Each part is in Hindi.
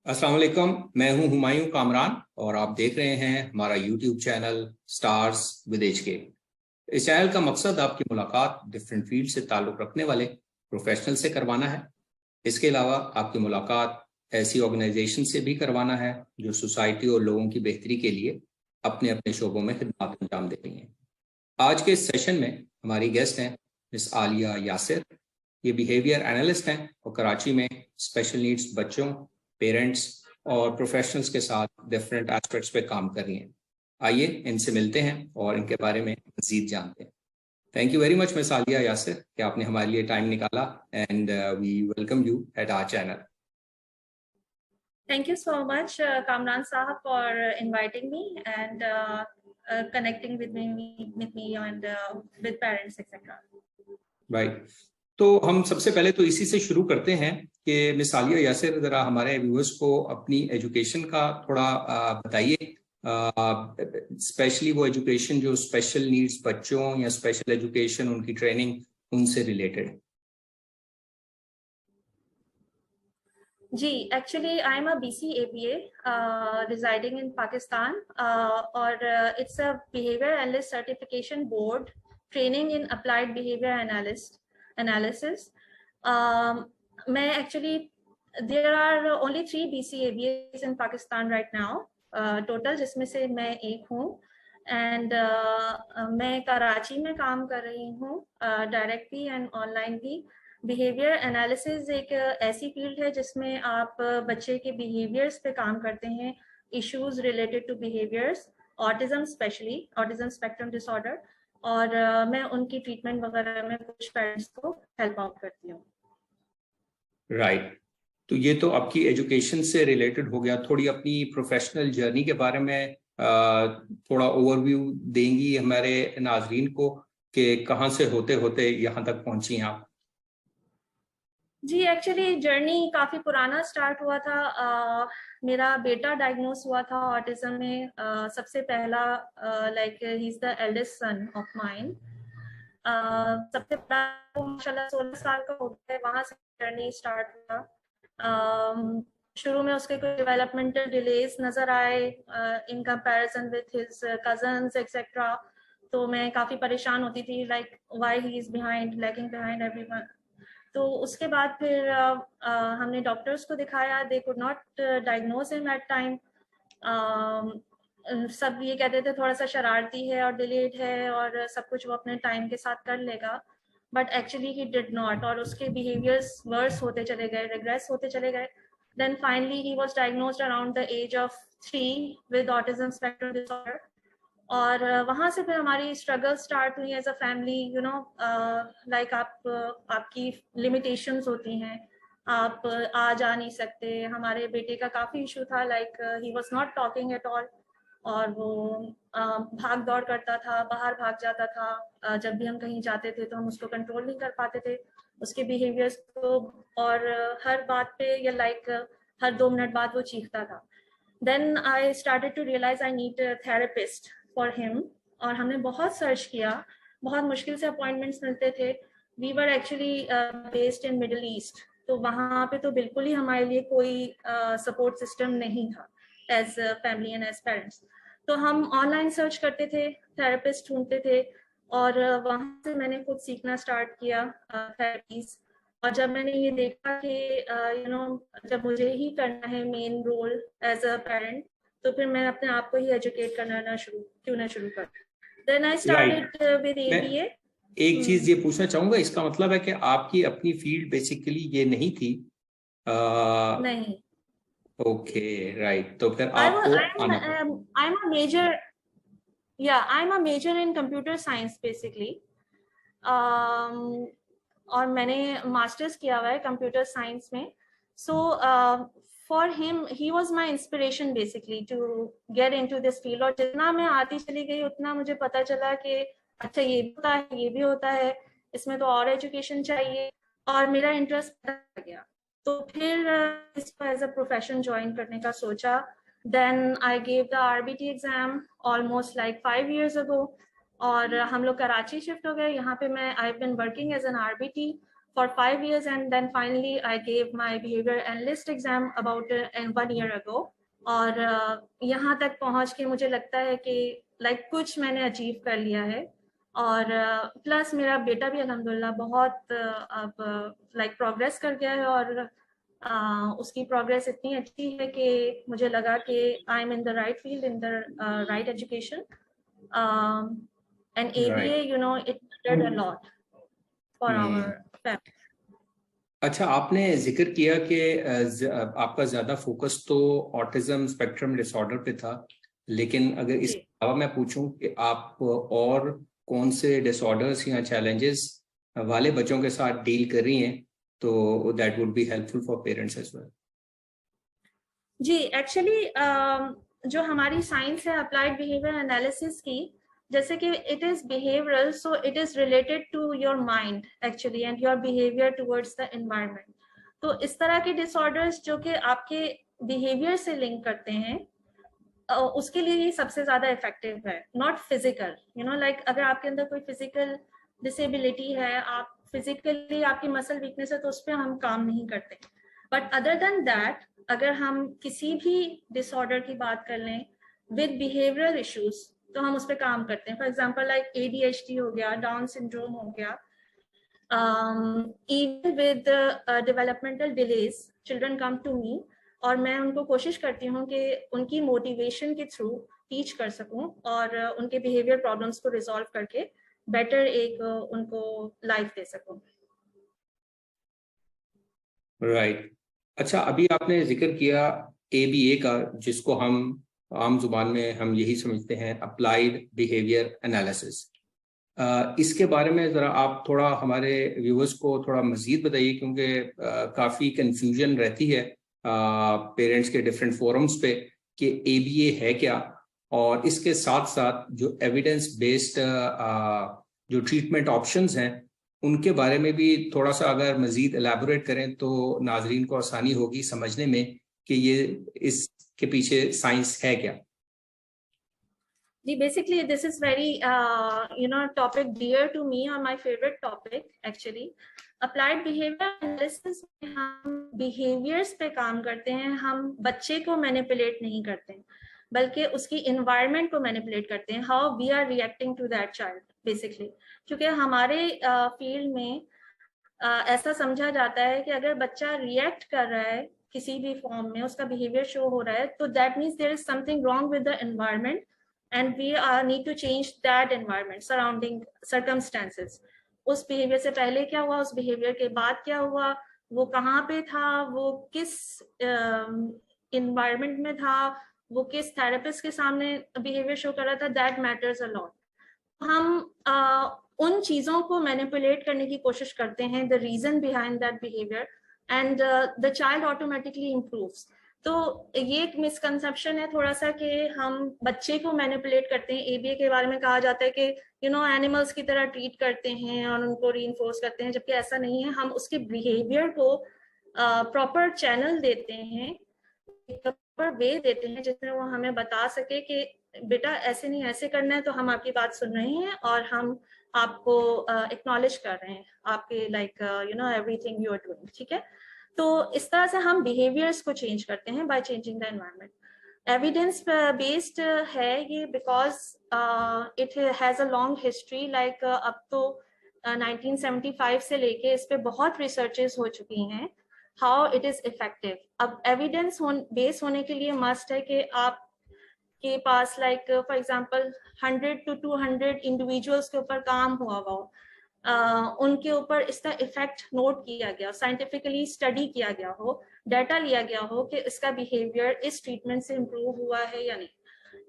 अस्सलाम वालेकुम। मैं हूं हुमायूं कामरान और आप देख रहे हैं हमारा YouTube channel stars with HK. इस चैनल का मकसद आपकी मुलाकात डिफरेंट फील्ड से ताल्लुक़ रखने वाले प्रोफेशनल से करवाना है। इसके अलावा आपकी मुलाकात ऐसी ऑर्गेनाइजेशन से भी करवाना है जो सोसाइटी और लोगों की बेहतरी के लिए अपने अपने शोबों में खिदमत अंजाम दे रही हैं। आज के इस सेशन में हमारी गेस्ट हैं मिस आलिया यासिर। ये बिहेवियर एनालिस्ट हैं और कराची में स्पेशल नीड्स बच्चों, पेरेंट्स और प्रोफेशनल्स के साथ डिफरेंट एस्पेक्ट्स पे काम कर रही हैं। आइए इनसे मिलते हैं और इनके बारे में मजीद जानते हैं। Thank you very much miss Aliya Yasir कि आपने हमारे लिए टाइम निकाला and we welcome you at our channel. Thank you so much, Kamran Sahab, for inviting me and connecting with me and with parents, etc. Right, तो हम सबसे पहले तो इसी से शुरू करते हैं कि मिस आलिया यासिर जरा हमारे व्यूअर्स को अपनी एजुकेशन का थोड़ा बताइए, स्पेशली वो एजुकेशन जो स्पेशल नीड्स बच्चों या स्पेशल एजुकेशन उनकी ट्रेनिंग उनसे रिलेटेड। जी, actually I am a BCAPA residing in Pakistan और it's a behavior analyst certification board training in applied behavior analysis. मैं actually there are only 3 BCAPAs in Pakistan right now total, जिसमें से मैं एक हूँ एंड मैं कराची में काम कर रही हूँ डायरेक्ट भी एंड ऑनलाइन भी। बिहेवियर एनालिसिस एक ऐसी फील्ड है जिसमें आप बच्चे के बिहेवियर्स पे काम करते हैं, issues related to behaviours, autism specially autism spectrum disorder, और मैं उनकी ट्रीटमेंट वगैरह में कुछ पेरेंट्स को हेल्प आउट करती हूँ। राइट, तो ये तो आपकी एजुकेशन से रिलेटेड हो गया। थोड़ी अपनी प्रोफेशनल जर्नी के बारे में थोड़ा ओवरव्यू देंगी हमारे नाजरीन को कि कहाँ से होते होते यहाँ तक पहुंची हैं आप? जी, एक्चुअली जर्नी काफ़ी पुराना स्टार्ट हुआ था। मेरा बेटा डायग्नोस हुआ था ऑटिज्म में सबसे पहला, like he is the eldest son of mine. सबसे पहला तो माशाल्लाह 16 साल का हो गया, वहाँ से जर्नी स्टार्ट हुआ। शुरू में उसके कुछ डेवलपमेंटल डिलेज नज़र आए in comparison with his cousins etcetera, तो मैं काफ़ी परेशान होती थी, like why he is behind, lagging behind everyone. तो उसके बाद फिर हमने डॉक्टर्स को दिखाया, they could not diagnose him at time. सब ये कहते थे थोड़ा सा शरारती है और डिलेड है और सब कुछ वो अपने टाइम के साथ कर लेगा, but actually he did not, और उसके बिहेवियर्स वर्स होते चले गए, रिग्रेस होते चले गए। Then finally he was diagnosed around the age of 3 with autism spectrum disorder, और वहाँ से फिर हमारी स्ट्रगल स्टार्ट हुई as a family. You know, like आपकी लिमिटेशंस होती हैं, आप आ जा नहीं सकते। हमारे बेटे का काफ़ी इशू था, like he was not talking at all, और वो भाग दौड़ करता था, बाहर भाग जाता था। जब भी हम कहीं जाते थे तो हम उसको कंट्रोल नहीं कर पाते थे, उसके बिहेवियर्स को, और हर बात पे या लाइक हर 2 मिनट बाद वो चीखता था। Then I started to realise I need therapist for him, और हमने बहुत सर्च किया, बहुत मुश्किल से अपॉइंटमेंट्स मिलते थे। We were actually based in Middle East, तो वहाँ पे तो बिल्कुल ही हमारे लिए कोई सपोर्ट सिस्टम नहीं था as family and as parents. तो हम ऑनलाइन सर्च करते थे, थेरेपिस्ट ढूंढते थे, और वहाँ से मैंने खुद सीखना स्टार्ट किया थेरेपीज। और जब मैंने ये देखा कि यू नो जब मुझे ही करना है main role as a parent, तो फिर मैं अपने आप को ही एजुकेट करना क्यों ना शुरू कर। Then I started with ABA। एक चीज ये पूछना चाहूंगा, इसका मतलब है कि आपकी अपनी फील्ड बेसिकली ये नहीं थी? नहीं, ओके, राइट, तो फिर आपको आना पड़ा। आई एम अ मेजर, या I am a major in computer science basically, और मैंने मास्टर्स किया हुआ है कंप्यूटर साइंस में। So for him he was my inspiration basically to get into this field, और जितना मैं आती चली गई उतना मुझे पता चला कि अच्छा ये भी होता है, ये भी होता है, इसमें तो और एजुकेशन चाहिए, और मेरा इंटरेस्ट बढ़ गया। तो फिर इसको एज अ प्रोफेशन ज्वाइन करने का सोचा। Then I gave the RBT exam almost like 5 years ago, और हम लोग कराची शिफ्ट हो गए। यहाँ पे मैं I been working as an RBT for 5 years, and then finally I gave my behavior analyst exam about 1 year ago. और यहाँ तक पहुँच के मुझे लगता है कि लाइक कुछ मैंने अचीव कर लिया है, और प्लस मेरा बेटा भी अल्हम्दुलिल्लाह बहुत अब लाइक प्रोग्रेस कर गया है, और उसकी प्रोग्रेस इतनी अच्छी है कि मुझे लगा कि I am in the right field, in the right education, and ABA you know it mattered a lot for our family. अच्छा, आपने जिक्र किया कि आपका ज्यादा फोकस तो ऑटिज्म स्पेक्ट्रम डिसऑर्डर पे था, लेकिन अगर इसके अलावा मैं पूछूं कि आप और कौन से डिसऑर्डर्स या चैलेंजेस वाले बच्चों के साथ डील कर रही हैं, तो that would be helpful for parents as well. जी, एक्चुअली जो हमारी साइंस है अप्लाइड बिहेवियर एनालिसिस की, जैसे कि it is behavioural, so it is related to your mind actually and your behaviour towards the environment. तो इस तरह के डिसऑर्डर्स जो कि आपके बिहेवियर से लिंक करते हैं, उसके लिए ये सबसे ज्यादा इफेक्टिव है, not physical, you know like अगर आपके अंदर कोई फिजिकल डिसेबिलिटी है, आप फिजिकली आपकी मसल वीकनेस है, तो उस पर हम काम नहीं करते। बट अदर देन दैट, अगर हम किसी भी डिसऑर्डर की बात कर लें विद बिहेवियरल इश्यूज, तो हम उस पर काम करते हैं। फॉर एग्जाम्पल लाइक ADHD हो गया, डाउन सिंड्रोम हो गया, even with developmental delays, children come to me, और मैं उनको कोशिश करती हूँ कि उनकी मोटिवेशन के थ्रू टीच कर सकूं और उनके बिहेवियर प्रॉब्लम्स को रिजॉल्व करके बेटर एक उनको लाइफ दे सकूं। राइट। अच्छा, अभी आपने जिक्र किया ABA का, जिसको हम आम जुबान में हम यही समझते हैं अप्लाइड बिहेवियर एनालिसिस। इसके बारे में ज़रा आप थोड़ा हमारे व्यूअर्स को थोड़ा मज़ीद बताइए, क्योंकि काफ़ी कंफ्यूजन रहती है पेरेंट्स के डिफरेंट फोरम्स पे कि ABA है क्या, और इसके साथ साथ जो एविडेंस बेस्ड जो ट्रीटमेंट ऑप्शंस हैं उनके बारे में भी थोड़ा सा अगर मज़ीद एलैबोरेट करें तो नाजरीन को आसानी होगी समझने में कि ये इसके पीछे साइंस है क्या। जी, basically this is very you know topic dear to me, or my favorite topic actually. Applied behaviour analysis में हम बिहेवियर्स पे काम करते हैं, हम बच्चे को मैनिपुलेट नहीं करते हैं, बल्कि उसकी इन्वायरमेंट को मैनिपुलेट करते हैं, how we are reacting to that child basically. क्योंकि हमारे फील्ड में ऐसा समझा जाता है कि अगर बच्चा रिएक्ट कर रहा है किसी भी फॉर्म में, उसका बिहेवियर शो हो रहा है, तो that means there is something wrong with the environment, and we need to change that environment, surrounding circumstances. उस बिहेवियर से पहले क्या हुआ, उस बिहेवियर के बाद क्या हुआ, वो कहाँ पे था, वो किस environment में था, वो किस थेरेपिस्ट के सामने बिहेवियर शो कर रहा था, दैट मैटर्स अ लॉट। हम उन चीजों को मैनिपुलेट करने की कोशिश करते हैं, the reason behind that behaviour, and the child automatically improves. तो ये एक मिसकंसेप्शन है थोड़ा सा कि हम बच्चे को मैनिपुलेट करते हैं। ABA के बारे में कहा जाता है कि यू नो एनिमल्स की तरह ट्रीट करते हैं और उनको रीइंफोर्स करते हैं, जबकि ऐसा नहीं है। हम उसके बिहेवियर को प्रॉपर चैनल देते हैं, प्रॉपर वे देते हैं, जिसमें वो हमें बता सके कि बेटा ऐसे नहीं ऐसे करना है, तो हम आपकी बात सुन रहे हैं और हम आपको एक्नॉलेज कर रहे हैं, आपके like you know everything you are doing, ठीक है। तो इस तरह से हम बिहेवियर्स को चेंज करते हैं by changing the environment. Evidence based है ये, because it has a long history, like अब तो 1975 से लेके इस पे बहुत रिसर्चेस हो चुकी हैं, हाउ इट इज इफेक्टिव। अब एविडेंस बेस होने के लिए मस्ट है कि आप के पास like for example 100 to 200 individuals के ऊपर काम हुआ हो, उनके ऊपर इसका इफेक्ट नोट किया गया, साइंटिफिकली स्टडी किया गया हो, डाटा लिया गया हो कि इसका बिहेवियर इस ट्रीटमेंट से इम्प्रूव हुआ है या नहीं,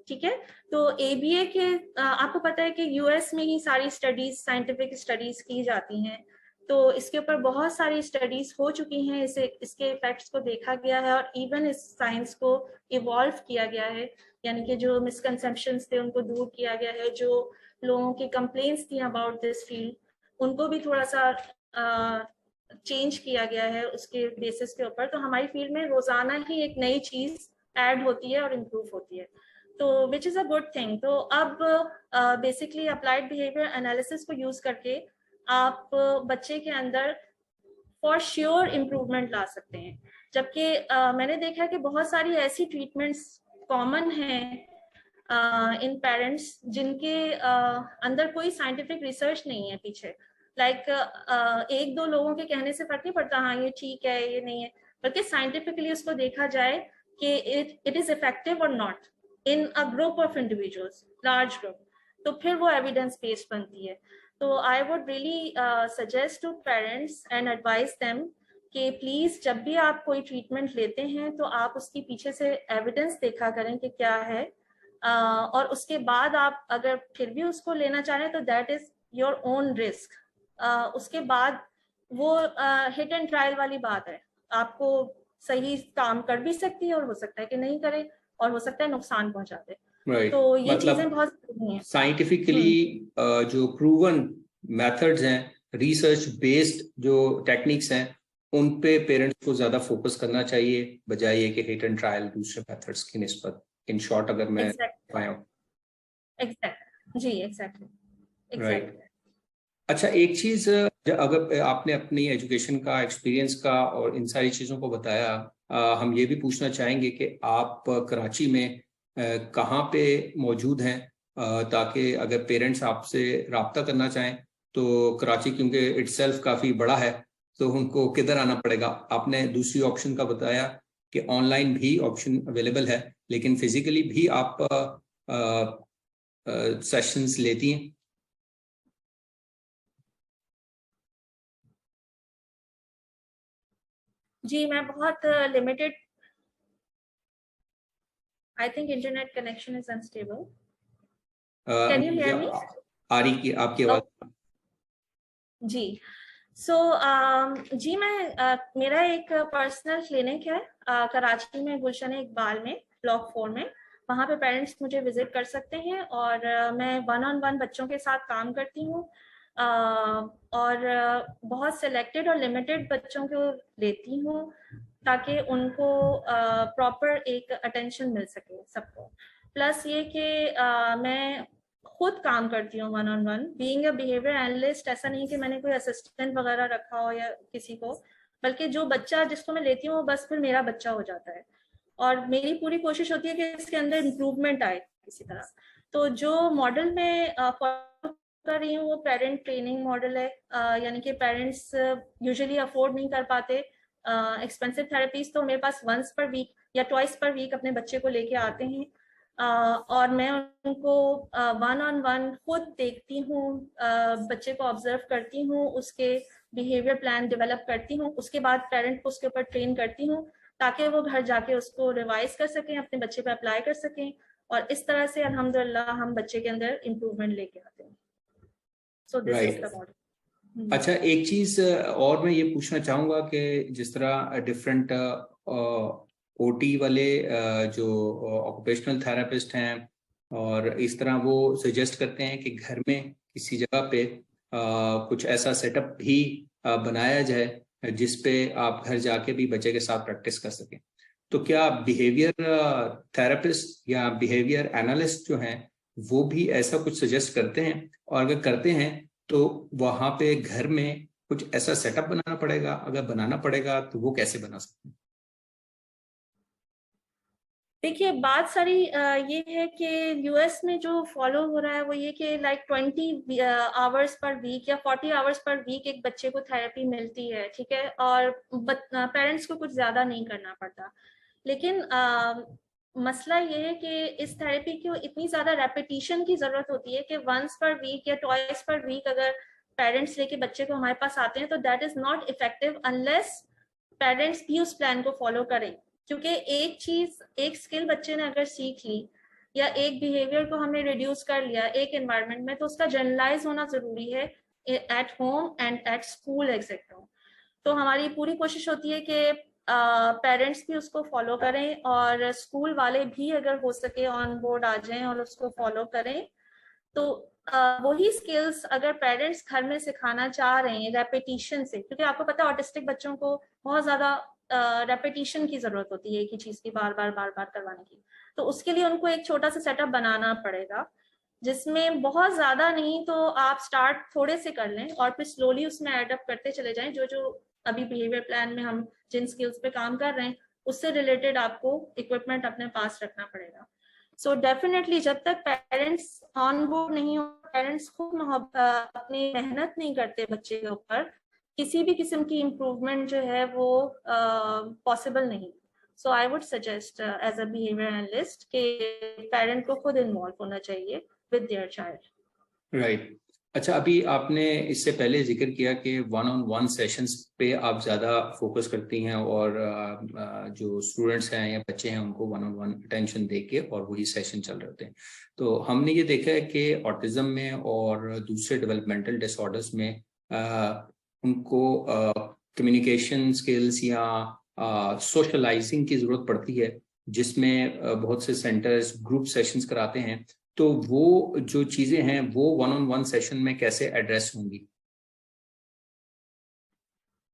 ठीक है। तो ABA के आपको पता है कि US में ही सारी स्टडीज, साइंटिफिक स्टडीज की जाती हैं, तो इसके ऊपर बहुत सारी स्टडीज हो चुकी हैं, इसके इफेक्ट्स को देखा गया है और इवन इस साइंस को इवॉल्व किया गया है, यानी कि जो मिसकंसेप्शंस थे उनको दूर किया गया है, जो लोगों की कंप्लेंट्स थी अबाउट दिस फील्ड उनको भी थोड़ा सा चेंज किया गया है उसके बेसिस के ऊपर। तो हमारी फील्ड में रोजाना ही एक नई चीज ऐड होती है और इम्प्रूव होती है, तो which is a good thing. तो अब बेसिकली अप्लाइड बिहेवियर एनालिसिस को यूज करके आप बच्चे के अंदर फॉर श्योर इम्प्रूवमेंट ला सकते हैं। जबकि मैंने देखा है कि बहुत सारी ऐसी ट्रीटमेंट्स कॉमन हैं इन पेरेंट्स जिनके अंदर कोई साइंटिफिक रिसर्च नहीं है पीछे। लाइक एक दो लोगों के कहने से फर्क नहीं पड़ता, हाँ ये ठीक है ये नहीं है, बल्कि साइंटिफिकली उसको देखा जाए कि इट इज इफेक्टिव और not in a group of individuals, large group, तो फिर वो एविडेंस बेस्ड बनती है। तो I would really suggest to parents and advise them कि प्लीज जब भी आप कोई ट्रीटमेंट लेते हैं तो आप उसकी पीछे से एविडेंस देखा करें कि क्या है, और उसके बाद आप अगर फिर भी उसको लेना चाहें तो that is your own risk. उसके बाद वो हिट एंड ट्रायल वाली बात है, आपको सही काम कर भी सकती है और हो सकता है कि नहीं करे, और हो सकता है नुकसान पहुंचा दे। Right. तो ये मतलब चीजें बहुत जरूरी हैं। साइंटिफिकली जो प्रूवन मेथड्स हैं, रिसर्च बेस्ड जो टेक्निक्स हैं, उन पे पेरेंट्स को ज्यादा फोकस करना चाहिए बजाय कि हिट एंड ट्रायल दूसरे मेथड्स की निस्बत। इन शॉर्ट अगर मैं पाया। जी एग्जैक्टली। राइट। अच्छा, एक चीज अगर आपने अपनी एजुकेशन का, एक्सपीरियंस का और इन सारी चीजों को बताया, हम ये भी पूछना चाहेंगे कि आप कराची में कहाँ पे मौजूद हैं, ताकि अगर पेरेंट्स आपसे रब्ता करना चाहें तो कराची क्योंकि इटसेल्फ काफ़ी बड़ा है तो उनको किधर आना पड़ेगा। आपने दूसरी ऑप्शन का बताया कि ऑनलाइन भी ऑप्शन अवेलेबल है, लेकिन फिजिकली भी आप सेशंस लेती हैं? जी मैं बहुत limited, I think internet connection is unstable. Can you hear me? आ रही की आपकी आवाज? जी जी मैं मेरा एक पर्सनल क्लिनिक है कराची में, गुलशन इकबाल में, ब्लॉक 4 में। वहाँ पे पेरेंट्स मुझे विजिट कर सकते हैं और मैं 1-on-1 बच्चों के साथ काम करती हूँ और बहुत सिलेक्टेड और लिमिटेड बच्चों को लेती हूँ ताकि उनको प्रॉपर एक अटेंशन मिल सके सबको। प्लस ये कि मैं खुद काम करती हूँ 1-on-1 being a behaviour analyst. ऐसा नहीं कि मैंने कोई असिस्टेंट वगैरह रखा हो या किसी को, बल्कि जो बच्चा जिसको मैं लेती हूँ बस फिर मेरा बच्चा हो जाता है और मेरी पूरी कोशिश होती है कि इसके अंदर इम्प्रूवमेंट आए किसी तरह। तो जो मॉडल में फॉलो कर रही हूँ वो पेरेंट ट्रेनिंग मॉडल है, यानी कि पेरेंट्स यूजुअली अफोर्ड नहीं कर पाते एक्सपेंसिव थेरेपीज, तो मेरे पास वंस पर वीक या ट्वाइस पर वीक अपने बच्चे को लेके आते हैं और मैं उनको 1-on-1 खुद देखती हूँ, बच्चे को ऑब्जर्व करती हूँ, उसके बिहेवियर प्लान डेवलप करती हूँ, उसके बाद पेरेंट को उसके ऊपर ट्रेन करती हूँ ताकि वो घर जाके उसको रिवाइज कर सकें, अपने बच्चे पे अप्लाई कर सकें और इस तरह से अल्हम्दुलिल्लाह हम बच्चे के अंदर इम्प्रूवमेंट लेके आते हैं। सो दिस इज द मॉडल। अच्छा, एक चीज और मैं ये पूछना चाहूंगा कि जिस तरह डिफरेंट ओटी वाले जो ऑक्यूपेशनल थेरेपिस्ट हैं और इस तरह वो सजेस्ट करते हैं कि घर में किसी जगह पे कुछ ऐसा सेटअप भी बनाया जाए जिस पे आप घर जाके भी बच्चे के साथ प्रैक्टिस कर सकें, तो क्या बिहेवियर थेरेपिस्ट या बिहेवियर एनालिस्ट जो हैं वो भी ऐसा कुछ सजेस्ट करते हैं? और अगर करते हैं तो वहां पे घर में कुछ ऐसा सेटअप बनाना पड़ेगा? अगर बनाना पड़ेगा तो वो कैसे बना सकते हैं? देखिए बात सारी ये है कि यूएस में जो फॉलो हो रहा है वो ये कि लाइक 20 आवर्स पर वीक या 40 आवर्स पर वीक एक बच्चे को थेरेपी मिलती है, ठीक है, और पेरेंट्स को कुछ ज्यादा नहीं करना पड़ता। लेकिन मसला ये है कि इस थेरेपी को इतनी ज्यादा रेपिटेशन की जरूरत होती है कि वंस पर वीक या ट्वाइस पर वीक अगर पेरेंट्स लेके बच्चे को हमारे पास आते हैं तो that is not effective unless parents भी उस प्लान को फॉलो करें। क्योंकि एक चीज, एक स्किल बच्चे ने अगर सीख ली या एक बिहेवियर को हमने रिड्यूस कर लिया एक एनवायरनमेंट में, तो उसका जनरलाइज होना जरूरी है at home and at school etcetera. तो हमारी पूरी कोशिश होती है कि पेरेंट्स भी उसको फॉलो करें और स्कूल वाले भी अगर हो सके ऑन बोर्ड आ जाएं और उसको फॉलो करें। तो वही स्किल्स अगर पेरेंट्स घर में सिखाना चाह रहे हैं रेपिटेशन से, क्योंकि आपको पता है ऑटिस्टिक बच्चों को बहुत ज्यादा रेपिटेशन की जरूरत होती है एक ही चीज की बार बार करवाने की, तो उसके लिए उनको एक छोटा सा सेटअप बनाना पड़ेगा जिसमें बहुत ज्यादा नहीं तो आप स्टार्ट थोड़े से कर लें और फिर स्लोली उसमें एडअप करते चले जाएं जो जो अभी बिहेवियर प्लान में हम जिन स्किल्स पे काम कर रहे हैं उससे रिलेटेड आपको इक्विपमेंट अपने पास रखना पड़ेगा। सो डेफिनेटली जब तक पेरेंट्स ऑन बोर्ड नहीं हो, पेरेंट्स खुद अपनी मेहनत नहीं करते बच्चे के ऊपर, किसी भी किस्म की इम्प्रूवमेंट जो है वो पॉसिबल नहीं। So I would suggest as a behaviour analyst कि पेरेंट को खुद इन्वॉल्व होना चाहिए विद देयर चाइल्ड। राइट। अच्छा, अभी आपने इससे पहले जिक्र किया कि 1-on-1 सेशंस पे आप ज़्यादा फोकस करती हैं और जो स्टूडेंट्स हैं या बच्चे हैं उनको 1-on-1 अटेंशन दे के और वही सेशन चल रहे होते हैं। तो हमने ये देखा है कि ऑटिज्म में और दूसरे डेवलपमेंटल डिसऑर्डर्स में उनको कम्युनिकेशन स्किल्स या सोशलाइजिंग की ज़रूरत पड़ती है, जिसमें बहुत से सेंटर्स ग्रुप सेशंस कराते हैं। तो वो जो चीजें हैं वो 1-on-1 सेशन में कैसे एड्रेस होंगी?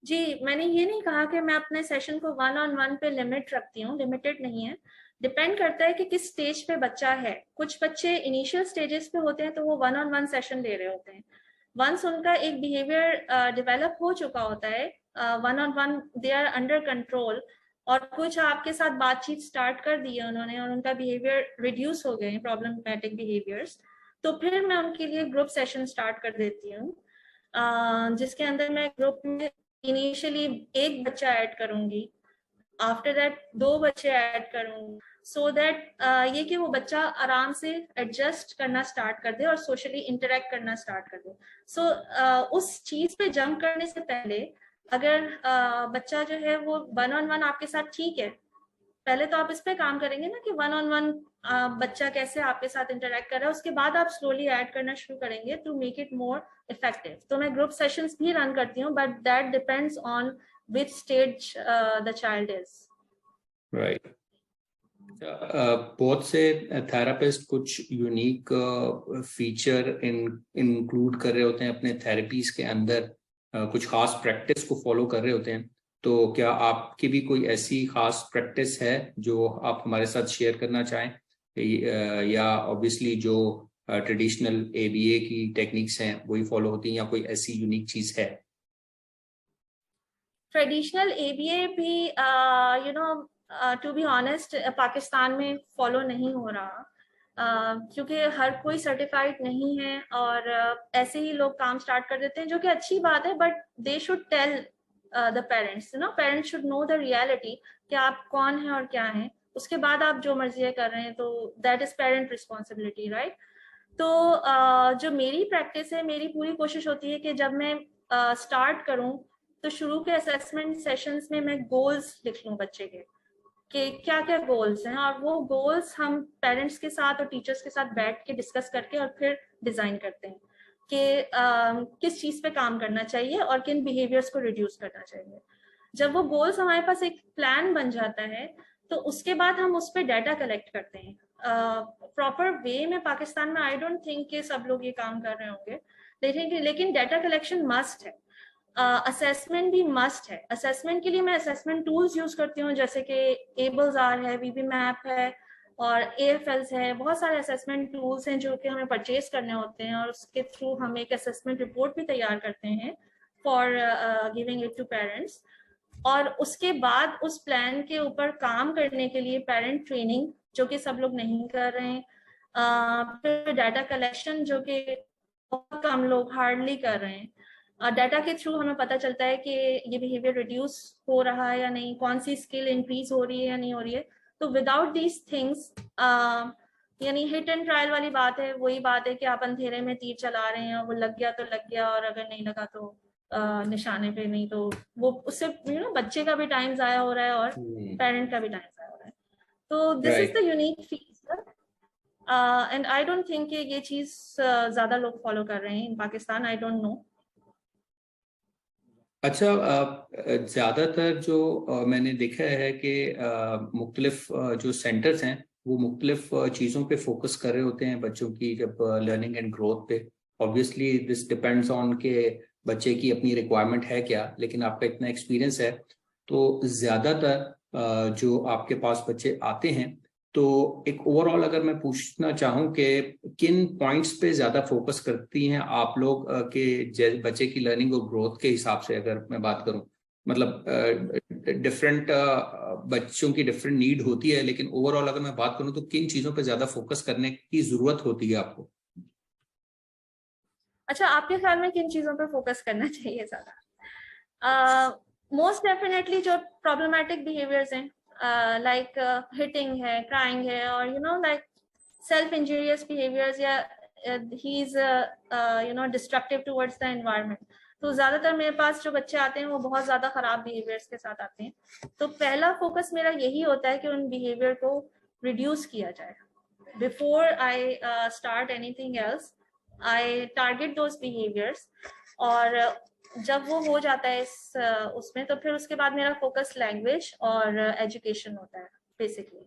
जी, मैंने ये नहीं कहा कि मैं अपने सेशन को 1-on-1 पे लिमिट रखती हूँ, लिमिटेड नहीं है। डिपेंड करता है कि किस स्टेज पे बच्चा है। कुछ बच्चे इनिशियल स्टेजेस पे होते हैं तो वो 1-on-1 सेशन ले रहे होते हैं। वंस उनका एक बिहेवियर डेवलप हो चुका होता है, 1-on-1 they are under control, और कुछ आपके साथ बातचीत स्टार्ट कर दी है उन्होंने और उनका बिहेवियर रिड्यूस हो गए, प्रॉब्लमेटिक बिहेवियर्स, तो फिर मैं उनके लिए ग्रुप सेशन स्टार्ट कर देती हूँ, जिसके अंदर मैं ग्रुप में इनिशियली एक बच्चा ऐड करूंगी, आफ्टर दैट 2 बच्चे ऐड करूंगी, सो दैट ये कि वो बच्चा आराम से एडजस्ट करना स्टार्ट कर दे और सोशली इंटरेक्ट करना स्टार्ट कर दे। सो उस चीज पे जंप करने से पहले अगर बच्चा जो है वो 1-on-1 आपके साथ ठीक है, पहले तो आप इस पे काम करेंगे ना कि 1-on-1 बच्चा कैसे आपके साथ इंटरेक्ट कर रहा है, उसके बाद आप स्लोली ऐड करना शुरू करेंगे to make it more effective. तो मैं ग्रुप सेशंस भी रन करती हूँ, but that depends on which stage the child is. Right. बहुत से थेरापिस्ट कुछ यूनिक फीचर इंक्लूड कर रहे होते हैं अपने थेरेपीज के अंदर, कुछ खास प्रैक्टिस को फॉलो कर रहे होते हैं। तो क्या आपकी भी कोई ऐसी खास प्रैक्टिस है जो आप हमारे साथ शेयर करना चाहें, या ऑब्वियसली जो ट्रेडिशनल ABA की टेक्निक्स हैं वही फॉलो होती हैं, या कोई ऐसी यूनिक चीज है? ट्रेडिशनल ABA भी you know to be honest Pakistan में फॉलो नहीं हो रहा, क्योंकि हर कोई सर्टिफाइड नहीं है और ऐसे ही लोग काम स्टार्ट कर देते हैं, जो कि अच्छी बात है, but they should tell the parents, parents should know the reality कि आप कौन है और क्या है, उसके बाद आप जो मर्जी कर रहे हैं, तो that is parent responsibility, right. तो जो मेरी प्रैक्टिस है, मेरी पूरी कोशिश होती है कि जब मैं स्टार्ट करूं तो शुरू के असेसमेंट सेशंस में मैं गोल्स लिख लूं बच्चे के कि क्या क्या गोल्स हैं, और वो गोल्स हम पेरेंट्स के साथ और टीचर्स के साथ बैठ के डिस्कस करके और फिर डिजाइन करते हैं कि किस चीज पे काम करना चाहिए और किन बिहेवियर्स को रिड्यूस करना चाहिए। जब वो गोल्स हमारे पास एक प्लान बन जाता है तो उसके बाद हम उस पर डाटा कलेक्ट करते हैं प्रॉपर वे में। पाकिस्तान में आई डोंट थिंक कि सब लोग ये काम कर रहे होंगे, लेकिन डाटा कलेक्शन मस्ट है, असेसमेंट भी मस्ट है। असेसमेंट के लिए मैं असेसमेंट टूल्स यूज करती हूँ, जैसे कि एबल्स है, VBMAP है और AFLs है, बहुत सारे असेसमेंट टूल्स हैं जो कि हमें परचेज करने होते हैं और उसके थ्रू हम एक असेसमेंट रिपोर्ट भी तैयार करते हैं for giving it to parents. और उसके बाद उस प्लान के ऊपर काम करने के लिए पेरेंट ट्रेनिंग, जो कि सब लोग नहीं कर रहे हैं, फिर डाटा कलेक्शन जो कि बहुत कम लोग हार्डली कर रहे हैं। डाटा के थ्रू हमें पता चलता है कि ये बिहेवियर रिड्यूस हो रहा है या नहीं, कौन सी स्किल इंक्रीज हो रही है या नहीं हो रही है। तो विदाउट दीज थिंग्स, यानी हिट एंड ट्रायल वाली बात है, वही बात है कि आप अंधेरे में तीर चला रहे हैं, वो लग गया तो लग गया और अगर नहीं लगा तो निशाने पे नहीं, तो वो उससे बच्चे का भी टाइम जाया हो रहा है और पेरेंट का भी टाइम जाया हो रहा है। तो this is the unique feature, and I don't think कि ये चीज ज्यादा लोग फॉलो कर रहे हैं इन पाकिस्तान, आई डोंट नो। अच्छा, ज़्यादातर जो मैंने देखा है कि मुख्तलिफ जो सेंटर्स हैं वो मुख्तलिफ चीज़ों पे फोकस कर रहे होते हैं बच्चों की जब लर्निंग एंड ग्रोथ पे। ऑब्वियसली दिस डिपेंड्स ऑन के बच्चे की अपनी रिक्वायरमेंट है क्या, लेकिन आपका इतना एक्सपीरियंस है तो ज़्यादातर जो आपके पास बच्चे आते हैं, तो एक ओवरऑल अगर मैं पूछना चाहूँ कि किन पॉइंट्स पे ज़्यादा फोकस करती हैं आप लोग के बच्चे की लर्निंग और ग्रोथ के हिसाब से अगर मैं बात करूँ, मतलब डिफरेंट बच्चों की डिफरेंट नीड होती है, लेकिन ओवरऑल अगर मैं बात करूं तो किन चीजों पे ज्यादा फोकस करने की जरूरत होती है आपको? अच्छा, आपके ख्याल में किन चीजों पे फोकस करना चाहिए ज्यादा? मोस्ट डेफिनेटली जो प्रॉब्लमेटिक बिहेवियर्स हैं, लाइक हिटिंग है, क्राइंग है, और लाइक सेल्फ इंजूरियस बिहेवियर्स, या he is destructive towards the environment. तो ज्यादातर मेरे पास जो बच्चे आते हैं वो बहुत ज्यादा खराब बिहेवियर्स के साथ आते हैं। तो पहला फोकस मेरा यही होता है कि उन बिहेवियर को रिड्यूस किया जाए। Before I start anything else, I target those behaviours. और जब वो हो जाता है उसमें, तो फिर उसके बाद मेरा फोकस लैंग्वेज और एजुकेशन होता है बेसिकली।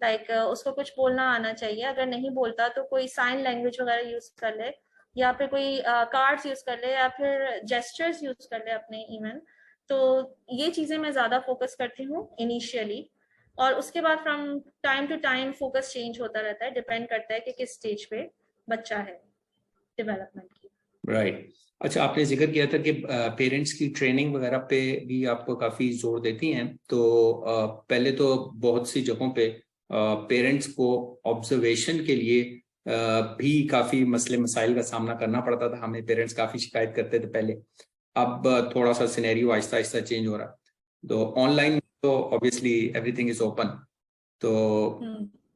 लाइक उसको कुछ बोलना आना चाहिए, अगर नहीं बोलता तो कोई साइन लैंग्वेज वगैरह यूज कर ले, या फिर कोई कार्ड्स यूज कर ले, या फिर जेस्चर्स यूज कर ले अपने इवन। तो ये चीजें मैं ज्यादा फोकस करती हूँ इनिशियली, और उसके बाद from time to time focus change होता रहता है, डिपेंड करता है कि किस स्टेज पे बच्चा है डेवलपमेंट की। राइट। अच्छा, आपने जिक्र किया था कि पेरेंट्स की ट्रेनिंग वगैरह पे भी आप काफी जोर देती हैं। तो पहले तो बहुत सी जगहों पे पेरेंट्स को ऑब्जर्वेशन के लिए भी काफी मसले मसाइल का सामना करना पड़ता था। हमें पेरेंट्स काफी शिकायत करते थे पहले। अब थोड़ा सा सिनेरियो आहिस्ता आहिस्ता चेंज हो रहा है। तो ऑनलाइन तो ऑब्वियसली एवरीथिंग इज ओपन। तो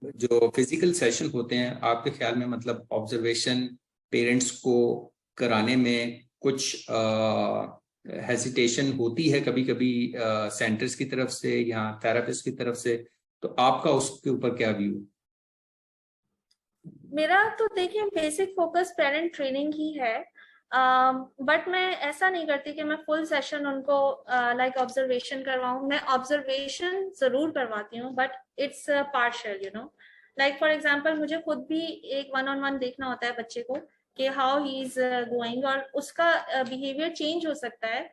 जो फिजिकल सेशन होते हैं, आपके ख्याल में मतलब ऑब्जर्वेशन पेरेंट्स को कराने में कुछ हेजिटेशन होती है कभी कभी सेंटर्स की तरफ से या थेरेपिस्ट की तरफ से? तो आपका उसके ऊपर क्या व्यू? मेरा तो देखिए बेसिक फोकस पेरेंट ट्रेनिंग ही है, बट मैं ऐसा नहीं करती कि मैं फुल सेशन उनको लाइक ऑब्जर्वेशन करवाऊं। मैं ऑब्जर्वेशन जरूर करवाती हूँ, but it's partial, like for example मुझे खुद भी एक वन ऑन वन देखना होता है बच्चे को कि हाउ ही इज गोइंग, और उसका बिहेवियर चेंज हो सकता है,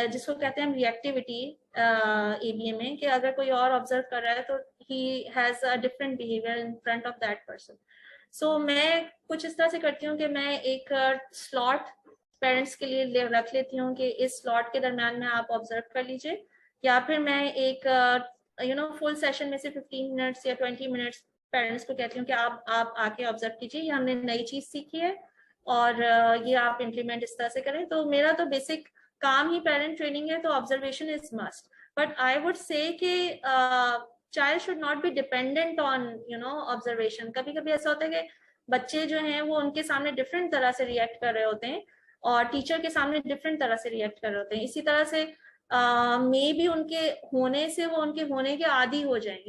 जिसको कहते हैं हम रिएक्टिविटी एबीए में, कि अगर कोई और ऑब्जर्व कर रहा है तो he has a different behaviour in front of that person. So मैं कुछ इस तरह से करती हूँ कि मैं एक स्लॉट पेरेंट्स के लिए रख लेती हूँ कि इस स्लॉट के दरम्यान में आप ऑब्जर्व कर लीजिए, या फिर मैं एक फुल सेशन में से 15 मिनट्स या 20 मिनट्स पेरेंट्स को कहती हूँ कि आप आके ऑब्जर्व कीजिए, ये हमने नई चीज सीखी है और ये आप इम्प्लीमेंट इस तरह से करें। तो मेरा तो बेसिक काम ही पेरेंट ट्रेनिंग है, तो observation is must. But I would say कि child should not be dependent on observation. कभी कभी ऐसा होता है कि बच्चे जो हैं वो उनके सामने डिफरेंट तरह से रिएक्ट कर रहे होते हैं, और टीचर के सामने डिफरेंट तरह से रिएक्ट कर रहे होते हैं। इसी तरह से मे भी उनके होने से वो उनके होने के आदी हो जाए,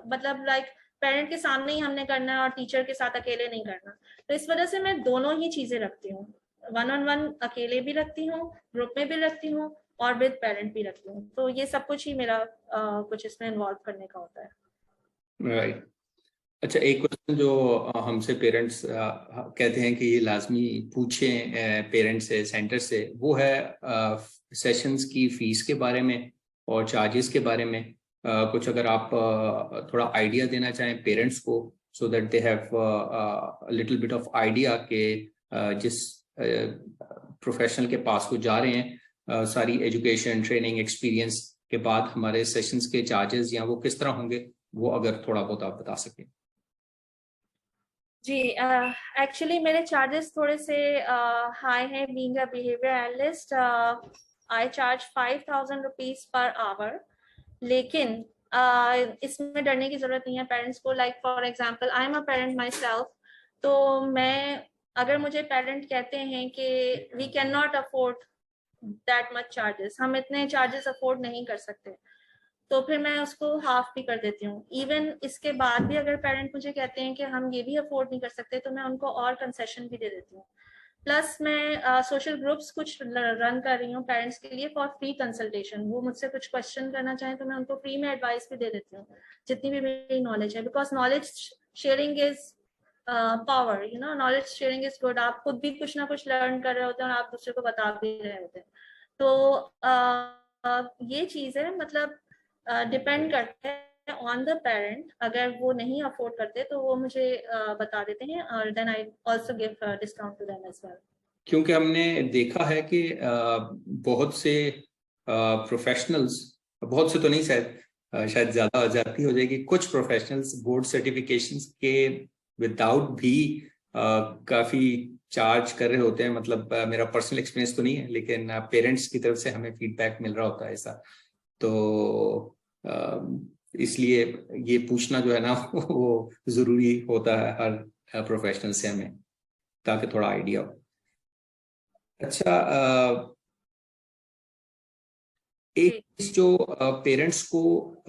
मतलब लाइक पेरेंट के सामने ही हमने करना है और टीचर के साथ अकेले नहीं करना। तो इस वजह से मैं दोनों ही चीजें रखती हूँ, वन ऑन वन अकेले भी रखती हूँ, ग्रुप में भी रखती हूँ, और विद पेरेंट भी रखती हूँ। तो ये सब कुछ ही मेरा कुछ इसमें इन्वॉल्व करने का होता है। राइट। अच्छा, एक क्वेश्चन जो हमसे पेरेंट्स कहते हैं कि ये लाजमी पूछें पेरेंट्स से, सेंटर से, वो है सेशंस की फीस के बारे में और चार्जेस के बारे में। कुछ अगर आप थोड़ा आइडिया देना चाहें पेरेंट्स को, so that they have little bit of idea कि जिस प्रोफेशनल के पास वो जा रहे हैं, सारी एजुकेशन ट्रेनिंग एक्सपीरियंस के बाद हमारे सेशंस के चार्जेस या वो किस तरह होंगे, वो अगर थोड़ा बहुत आप बता सकें। जी, एक्चुअली मेरे चार्जेस थोड़े से हाई हैं। Being a behaviour analyst, I charge 5,000 rupees per hour. लेकिन इसमें डरने की जरूरत नहीं है पेरेंट्स को। Like for example I am a parent myself, तो मैं, अगर मुझे पेरेंट कहते हैं कि we can not afford that much charges, हम इतने चार्जेस अफोर्ड नहीं कर सकते, तो फिर मैं उसको हाफ भी कर देती हूँ। इवन इसके बाद भी अगर पेरेंट मुझे कहते हैं कि हम ये भी अफोर्ड नहीं कर सकते, तो मैं उनको और कंसेशन भी दे देती हूँ। प्लस मैं सोशल ग्रुप्स कुछ रन कर रही हूँ पेरेंट्स के लिए फॉर फ्री कंसल्टेशन। वो मुझसे कुछ क्वेश्चन करना चाहें तो मैं उनको फ्री में एडवाइस भी दे देती हूँ, जितनी भी मेरी नॉलेज है, because knowledge sharing is power, knowledge sharing is good. आप खुद भी कुछ ना कुछ लर्न कर रहे होते हैं और आप दूसरे को बता भी रहे होते हैं। तो ये चीज है, मतलब डिपेंड करता है ऑन द पेरेंट। अगर वो नहीं अफोर्ड करते तो वो मुझे बता देते हैं, और then I also give discount to them as well. क्योंकि हमने देखा है कि बहुत से प्रोफेशनल्स, बहुत से तो नहीं, शायद ज्यादा जाती हो जाएगी, कुछ प्रोफेशनल्स बोर्ड सर्टिफिकेशंस के विदाउट भी काफी चार्ज कर रहे होते हैं। मतलब मेरा पर्सनल एक्सपीरियंस तो नहीं है, लेकिन पेरेंट्स की तरफ से हमें फीडबैक मिल रहा होता है ऐसा। तो इसलिए ये पूछना जो है ना वो जरूरी होता है हर प्रोफेशनल से हमें, ताकि थोड़ा आइडिया हो। अच्छा, एक चीज जो पेरेंट्स को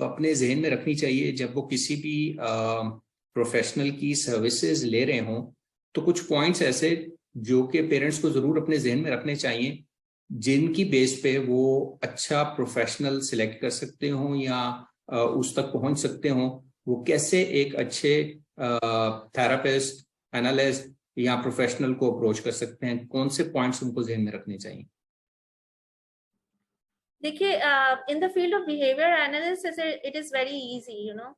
अपने जहन में रखनी चाहिए जब वो किसी भी प्रोफेशनल की सर्विसेज ले रहे हों, तो कुछ पॉइंट्स ऐसे जो कि पेरेंट्स को जरूर अपने जहन में रखने चाहिए, जिनकी बेस पे वो अच्छा प्रोफेशनल सिलेक्ट कर सकते हों या उस तक पहुंच सकते हों। वो कैसे एक अच्छे थेरापिस्ट, एनालिस्ट या प्रोफेशनल को अप्रोच कर सकते हैं, कौन से पॉइंट्स उनको जहन में रखने चाहिए? देखिए, in the field of behaviour analysis it is very easy, you know.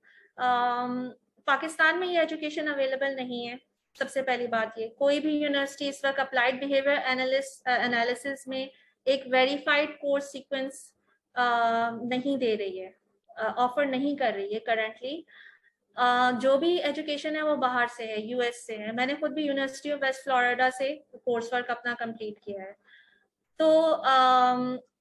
Pakistan में ये एजुकेशन अवेलेबल नहीं है। सबसे पहली बात, ये कोई भी यूनिवर्सिटी इस वक्त अप्लाइड बिहेवियर एनालिसिस में एक वेरीफाइड कोर्स सीक्वेंस नहीं दे रही है, ऑफर नहीं कर रही है करंटली। जो भी एजुकेशन है वो बाहर से है, यूएस से है। मैंने खुद भी यूनिवर्सिटी ऑफ वेस्ट फ्लोरिडा से कोर्स वर्क अपना कंप्लीट किया है। तो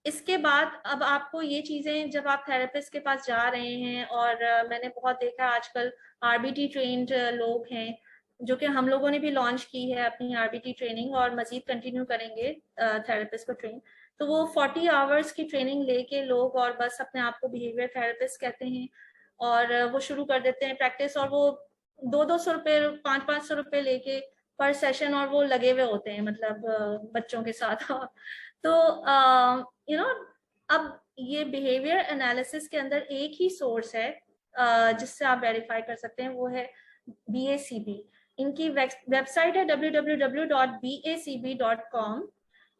इसके बाद अब आपको ये चीजें, जब आप थेरेपिस्ट के पास जा रहे हैं, और मैंने बहुत देखा आजकल आरबीटी ट्रेन्ड लोग हैं, जो कि हम लोगों ने भी लॉन्च की है अपनी आरबीटी ट्रेनिंग, और मजीद कंटिन्यू करेंगे थेरेपिस्ट को ट्रेन। तो वो 40 आवर्स की ट्रेनिंग लेके लोग और बस अपने आप को बिहेवियर थेरेपिस्ट कहते हैं, और वो शुरू कर देते हैं प्रैक्टिस, और वो 200-200 रुपये, 500-500 रुपये लेके पर सेशन, और वो लगे हुए होते हैं, मतलब बच्चों के साथ। तो यू नो, अब ये बिहेवियर एनालिसिस के अंदर एक ही सोर्स है जिससे आप वेरीफाई कर सकते हैं, वो है BACB। इनकी वेबसाइट है www.bacb.com।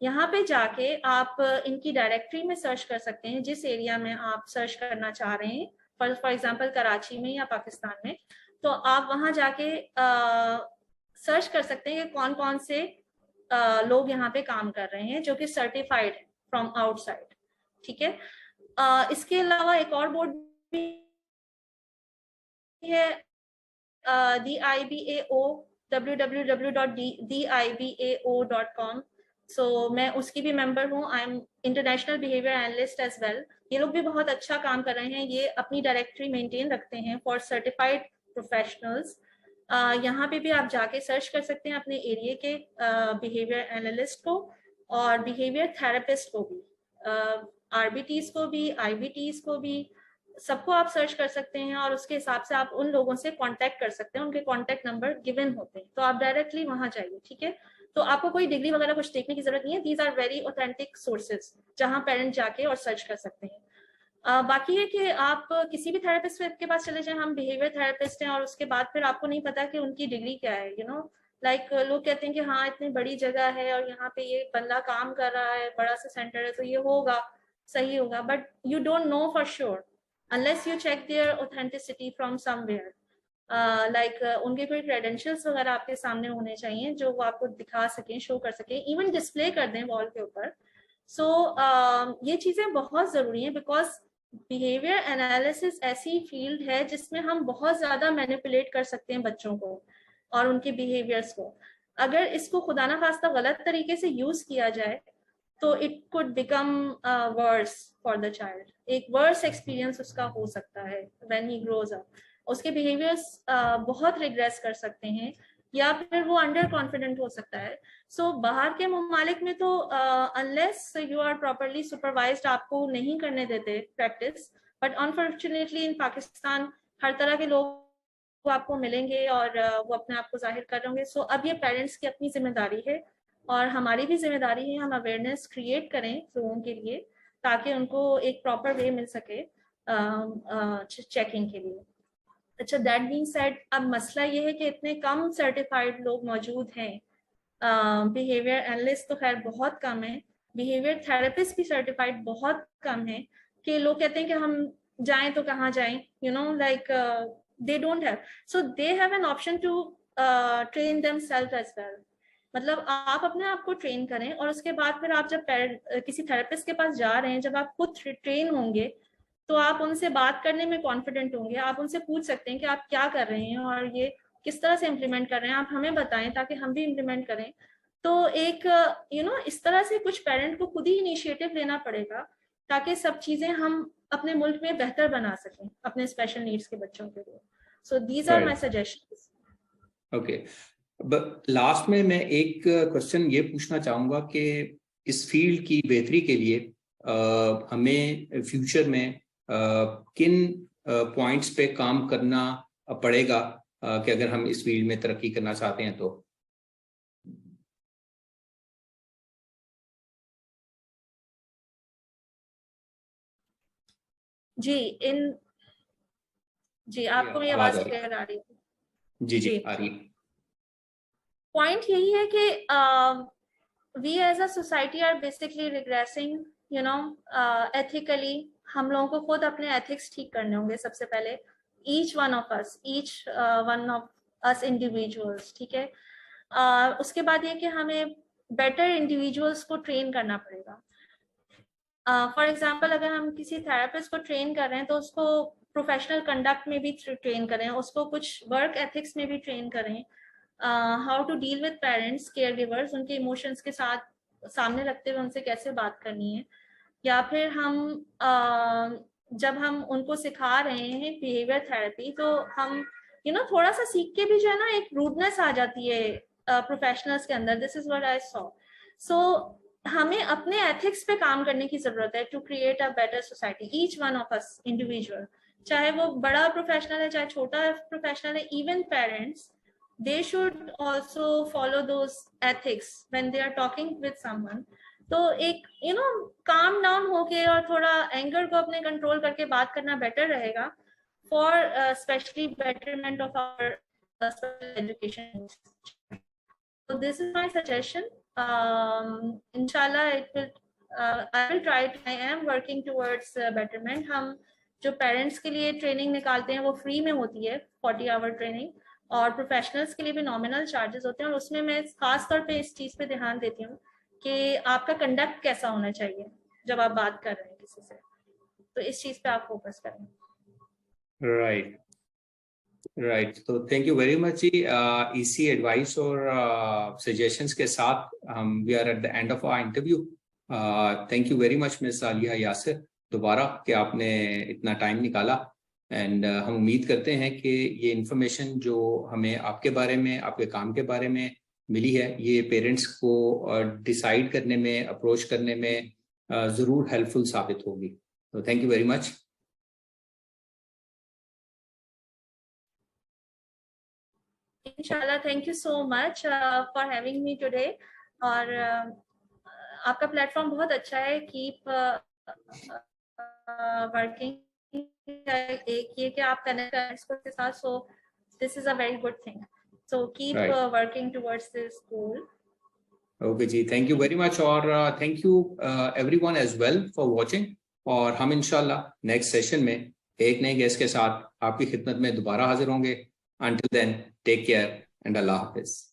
यहाँ पे जाके आप इनकी डायरेक्टरी में सर्च कर सकते हैं, जिस एरिया में आप सर्च करना चाह रहे हैं, फॉर एग्जांपल कराची में या पाकिस्तान में। तो आप वहाँ जाके सर्च कर सकते हैं कि कौन कौन से लोग यहाँ पे काम कर रहे हैं जो कि सर्टिफाइड है फ्रॉम आउटसाइड। ठीक है। इसके अलावा एक और बोर्ड भी है, DIBAO, www.dibao.com। सो मैं उसकी भी मेंबर हूँ। I am international behaviour analyst as well. ये लोग भी बहुत अच्छा काम कर रहे हैं। ये अपनी डायरेक्टरी मेंटेन रखते हैं फॉर सर्टिफाइड प्रोफेशनल्स। यहाँ पे भी आप जाके सर्च कर सकते हैं अपने एरिया के बिहेवियर एनालिस्ट को और बिहेवियर थेरेपिस्ट को भी, RBTs को भी, IBTs को भी, सबको आप सर्च कर सकते हैं, और उसके हिसाब से आप उन लोगों से कांटेक्ट कर सकते हैं। उनके कांटेक्ट नंबर गिवन होते हैं, तो आप डायरेक्टली वहां जाइए। ठीक है। तो आपको कोई डिग्री वगैरह कुछ देखने की जरूरत नहीं है। These are very authentic sources जहां पेरेंट जाके और सर्च कर सकते हैं। बाकी है कि आप किसी भी थेरेपिस्ट के पास चले जाएं, हम बिहेवियर थेरेपिस्ट हैं, और उसके बाद फिर आपको नहीं पता कि उनकी डिग्री क्या है, यू नो। लाइक लोग कहते हैं कि हाँ इतनी बड़ी जगह है और यहाँ पे ये बंदा काम कर रहा है, बड़ा सा सेंटर है, तो ये होगा, सही होगा, but you don't know for sure unless you check their authenticity from somewhere. उनके कोई क्रेडेंशियल्स वगैरह आपके सामने होने चाहिए जो वो आपको दिखा सकें, शो कर सकें, इवन डिस्प्ले कर दें वॉल के ऊपर। सो ये चीज़ें बहुत ज़रूरी हैं, बिकॉज बिहेवियर एनालिसिस ऐसी फील्ड है जिसमें हम बहुत ज़्यादा मैनिपुलेट कर सकते हैं बच्चों को और उनके बिहेवियर्स को। अगर इसको खुदा ना खास्ता गलत तरीके से यूज़ किया जाए तो it could become verse for the child. एक वर्स एक्सपीरियंस उसका हो सकता है व्हेन ही ग्रोज अप। उसके बिहेवियर्स बहुत रिग्रेस कर सकते हैं, या फिर वो अंडर कॉन्फिडेंट हो सकता है। सो बाहर के ममालिक में तो unless you are properly supervised आपको नहीं करने देते practice, but unfortunately in Pakistan हर तरह के लोग आपको मिलेंगे और वो अपने आप को जाहिर कर रहे होंगे। सो अब ये पेरेंट्स की अपनी जिम्मेदारी है और हमारी भी जिम्मेदारी है, हम अवेयरनेस क्रिएट करें लोगों के लिए ताकि उनको एक प्रॉपर वे मिल सके चेकिंग के लिए। अच्छा, दैट बीइंग सेड, अब मसला ये है कि इतने कम सर्टिफाइड लोग मौजूद हैं। बिहेवियर एनालिस्ट तो खैर बहुत कम है, बिहेवियर थेरेपिस्ट भी सर्टिफाइड बहुत कम है, कि लोग कहते हैं कि हम जाएं तो कहाँ जाएं, you know, like they don't have, so they have an option to train themselves as well. मतलब आप अपने आप को ट्रेन करें और उसके बाद फिर आप जब किसी थेरेपिस्ट के पास जा रहे हैं, जब आप खुद ट्रेन होंगे तो आप उनसे बात करने में कॉन्फिडेंट होंगे, आप उनसे पूछ सकते हैं कि आप क्या कर रहे हैं और ये किस तरह से इम्प्लीमेंट कर रहे हैं, आप हमें बताएं ताकि हम भी इम्प्लीमेंट करें। तो एक इस तरह से कुछ पेरेंट को खुद ही इनिशिएटिव लेना पड़ेगा ताकि सब चीजें हम अपने मुल्क में बेहतर बना सकें अपने स्पेशल नीड्स के बच्चों के लिए। So these are my suggestions. Okay, last में मैं एक क्वेश्चन ये पूछना चाहूंगा कि इस फील्ड की बेहतरी के लिए हमें फ्यूचर में किन पॉइंट्स पे काम करना पड़ेगा कि अगर हम इस फील्ड में तरक्की करना चाहते हैं तो? जी आपको मेरी आवाज क्लियर आ रही है? जी आ रही है। पॉइंट यही है कि we as a society are basically regressing, ethically। हम लोगों को खुद अपने एथिक्स ठीक करने होंगे सबसे पहले, each one of us individuals, ठीक है। उसके बाद ये कि हमें बेटर इंडिविजुअल्स को ट्रेन करना पड़ेगा। फॉर एग्जाम्पल अगर हम किसी थेरेपिस्ट को ट्रेन कर रहे हैं तो उसको प्रोफेशनल कंडक्ट में भी ट्रेन करें, उसको कुछ वर्क एथिक्स में भी ट्रेन करें, how to deal with parents, caregivers, उनके इमोशंस के साथ सामने रखते हुए उनसे कैसे बात करनी है। या फिर हम जब हम उनको सिखा रहे हैं बिहेवियर थेरेपी तो हम थोड़ा सा सीख के भी जो है ना एक रूडनेस आ जाती है प्रोफेशनल्स के अंदर। This is what I so हमें अपने एथिक्स पे काम करने की जरूरत है to create a better society. Each one of us individual, चाहे वो बड़ा प्रोफेशनल है चाहे छोटा प्रोफेशनल है, even parents, they should also follow those ethics when they are talking with someone। तो एक काम डाउन होके और थोड़ा एंगर को अपने कंट्रोल करके बात करना बेटर रहेगा for specially betterment of our education. So this is my suggestion. Inshallah, I will try. I am working towards betterment. हम जो पेरेंट्स के लिए ट्रेनिंग निकालते हैं वो फ्री में होती है, 40 आवर ट्रेनिंग, और प्रोफेशनल्स के लिए भी नॉमिनल चार्जेस होते हैं। और उसमें मैं खास तौर पे इस चीज पे ध्यान देती हूँ कि आपका कंडक्ट कैसा होना चाहिए जब आप बात कर रहे हैं किसी से, तो इस चीज पे आप फोकस करें। राइट, तो थैंक यू वेरी मच जी। इसी एडवाइस और सजेशंस के साथ हम we are at the end of our interview. Thank you very much miss Aliya Yasir दोबारा कि आपने इतना टाइम निकाला। एंड हम उम्मीद करते हैं कि ये इन्फॉर्मेशन जो हमें आपके बारे में, आपके काम के बारे में मिली है, ये पेरेंट्स को डिसाइड करने में, अप्रोच करने में ज़रूर हेल्पफुल साबित होगी। तो थैंक यू वेरी मच। इंशाल्लाह, thank you so much for having me today. और आपका प्लेटफॉर्म बहुत अच्छा है। Keep working. एक ये कि आप कनेक्ट करें के साथ, so this is a very good thing. So keep working towards this goal. Okay ji, thank you very much. और thank you everyone as well for watching. और हम इंशाल्लाह नेक्स्ट सेशन में एक नए गेस्ट के साथ आपकी खिदमत में दोबारा हाजिर होंगे। Until then, take care and Allah Hafiz.